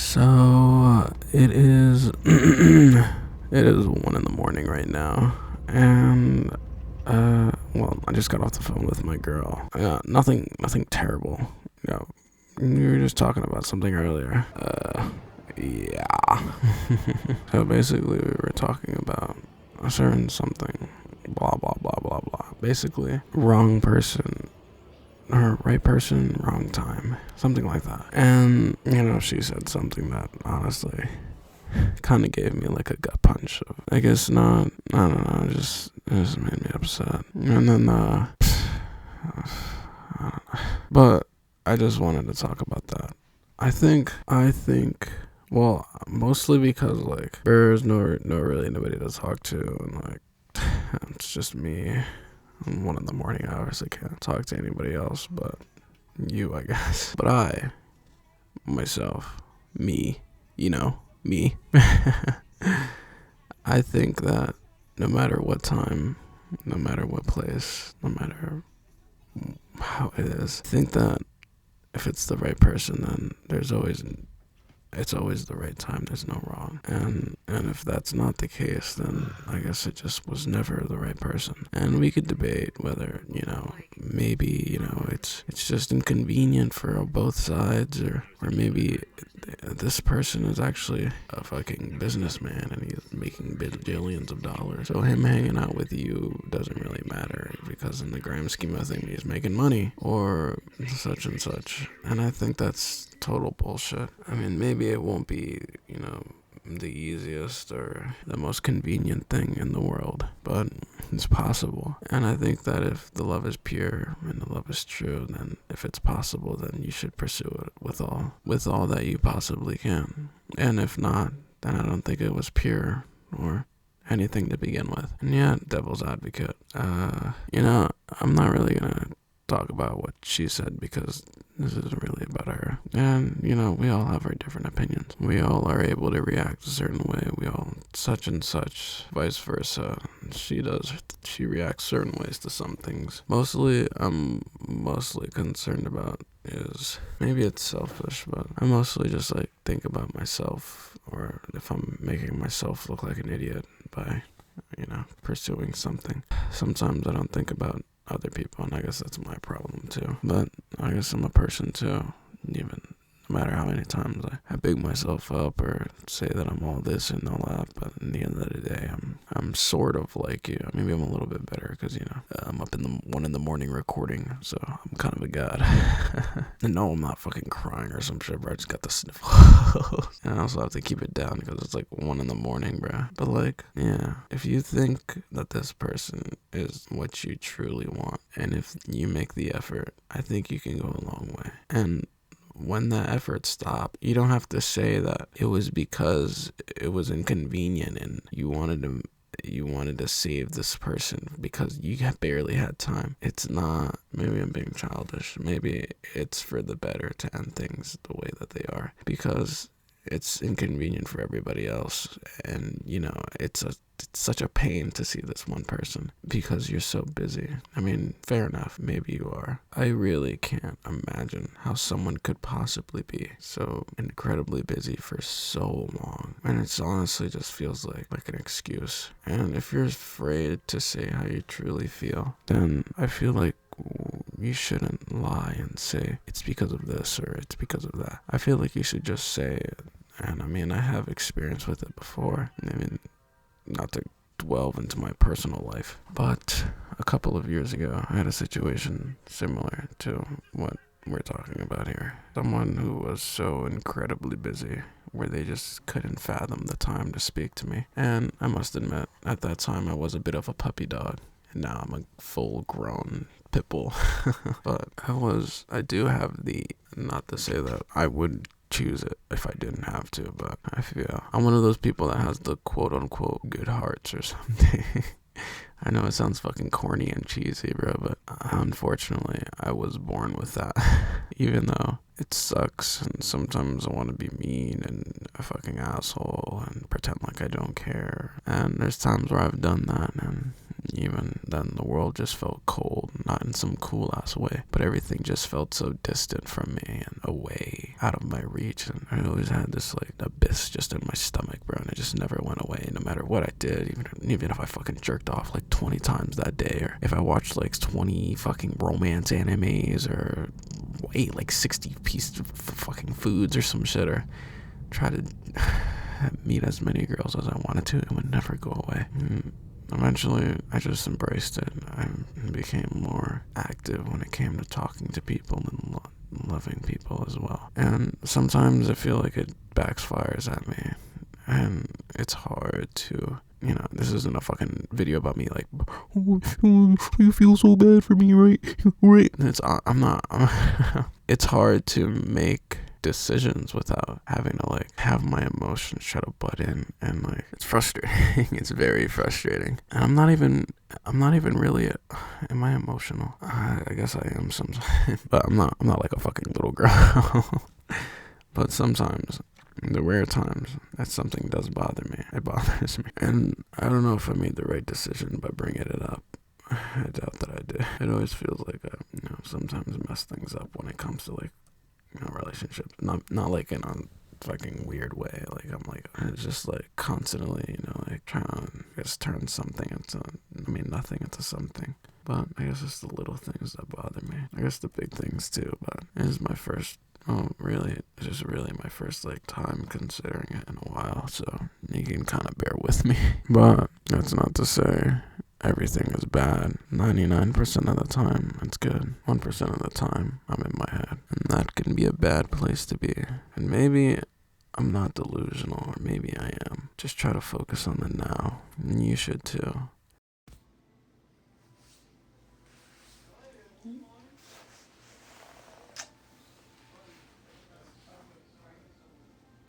So it is it is 1 in the morning right now, and well, I just got off the phone with my girl. Nothing terrible. We were just talking about something earlier. Yeah. So basically, we were talking about a certain something. Blah blah blah blah blah. Basically, wrong person. Or right person, wrong time. Something like that. And, she said something that honestly kind of gave me like a gut punch. I guess not. I don't know. It just made me upset. And then, I don't know. But I just wanted to talk about that. I think, well, mostly because, like, there's no really nobody to talk to. And, like, it's just me. 1 in the morning, I obviously can't talk to anybody else but you, I guess. But I, myself, me, me. I think that no matter what time, no matter what place, no matter how it is, I think that if it's the right person, then it's always the right time. There's no wrong. And if that's not the case, then I guess it just was never the right person. And we could debate whether, maybe, it's just inconvenient for both sides, or maybe this person is actually a fucking businessman and he's making bajillions of dollars. So him hanging out with you doesn't really matter because in the grand scheme of things, he's making money or such and such. And I think that's total bullshit. I mean, maybe it won't be, the easiest or the most convenient thing in the world, but it's possible. And I think that if the love is pure and the love is true, then if it's possible, then you should pursue it with all that you possibly can. And if not, then I don't think it was pure or anything to begin with. And yeah, devil's advocate. I'm not really gonna talk about what she said because this isn't really about her. And, we all have our different opinions. We all are able to react a certain way. We all such and such, vice versa. She reacts certain ways to some things. I'm mostly concerned about is, maybe it's selfish, but I mostly just think about myself, or if I'm making myself look like an idiot by, pursuing something. Sometimes I don't think about other people, and I guess that's my problem too. But I guess I'm a person too, even no matter how many times I big myself up or say that I'm all this and all that, but in the end of the day, I'm sort of like you. Maybe I'm a little bit better because, I'm up in the 1 in the morning recording, so I'm kind of a god. And no, I'm not fucking crying or some shit, bro. I just got the sniffles. And I also have to keep it down because it's 1 in the morning, bro. But yeah, if you think that this person is what you truly want, and if you make the effort, I think you can go a long way. And when that effort stopped, you don't have to say that it was because it was inconvenient and you wanted to save this person because you barely had time. It's not. Maybe I'm being childish. Maybe it's for the better to end things the way that they are because it's inconvenient for everybody else. And, it's such a pain to see this one person because you're so busy. I mean, fair enough, maybe you are. I really can't imagine how someone could possibly be so incredibly busy for so long. And it's honestly just feels like an excuse. And if you're afraid to say how you truly feel, then I feel like you shouldn't lie and say it's because of this or it's because of that. I feel like you should just say it. And I mean, I have experience with it before. I mean, not to delve into my personal life, but a couple of years ago, I had a situation similar to what we're talking about here. Someone who was so incredibly busy where they just couldn't fathom the time to speak to me. And I must admit, at that time, I was a bit of a puppy dog. And now I'm a full-grown pit bull. But I do have not to say that I would choose it if I didn't have to, but I feel I'm one of those people that has the quote-unquote good hearts or something. I know it sounds fucking corny and cheesy, bro, but unfortunately, I was born with that. Even though it sucks, and sometimes I want to be mean and a fucking asshole and pretend like I don't care. And there's times where I've done that, and even then, the world just felt cold, not in some cool ass way, but everything just felt so distant from me and away, out of my reach. And I always had this like abyss just in my stomach, bro, and it just never went away, no matter what I did. Even if I fucking jerked off like 20 times that day, or if I watched like 20 fucking romance animes, or ate like 60 pieces of fucking foods or some shit, or try to meet as many girls as I wanted to, it would never go away. And eventually, I just embraced it. I became more active when it came to talking to people and loving people as well. And sometimes I feel like it backfires at me, and it's hard to, this isn't a fucking video about me like, oh, you feel so bad for me, right? Right? It's hard to make decisions without having to like have my emotions try to butt in, and like it's frustrating. It's very frustrating. And I'm not even really am I emotional? I guess I am sometimes. But I'm not like a fucking little girl. But sometimes, the rare times that something does bother me, it bothers me. And I don't know if I made the right decision by bringing it up. I doubt that I did. It always feels like I, sometimes mess things up when it comes to like, relationships. Not like in a fucking weird way. Like I'm like, it's just like constantly, like trying to just turn something into, nothing into something. But I guess it's the little things that bother me. I guess the big things too, but it is my first, it's just really my first like time considering it in a while, so you can kind of bear with me. But that's not to say everything is bad. 99% of the time, it's good. 1% of the time, I'm in my head. And that can be a bad place to be. And maybe I'm not delusional, or maybe I am. Just try to focus on the now. And you should too.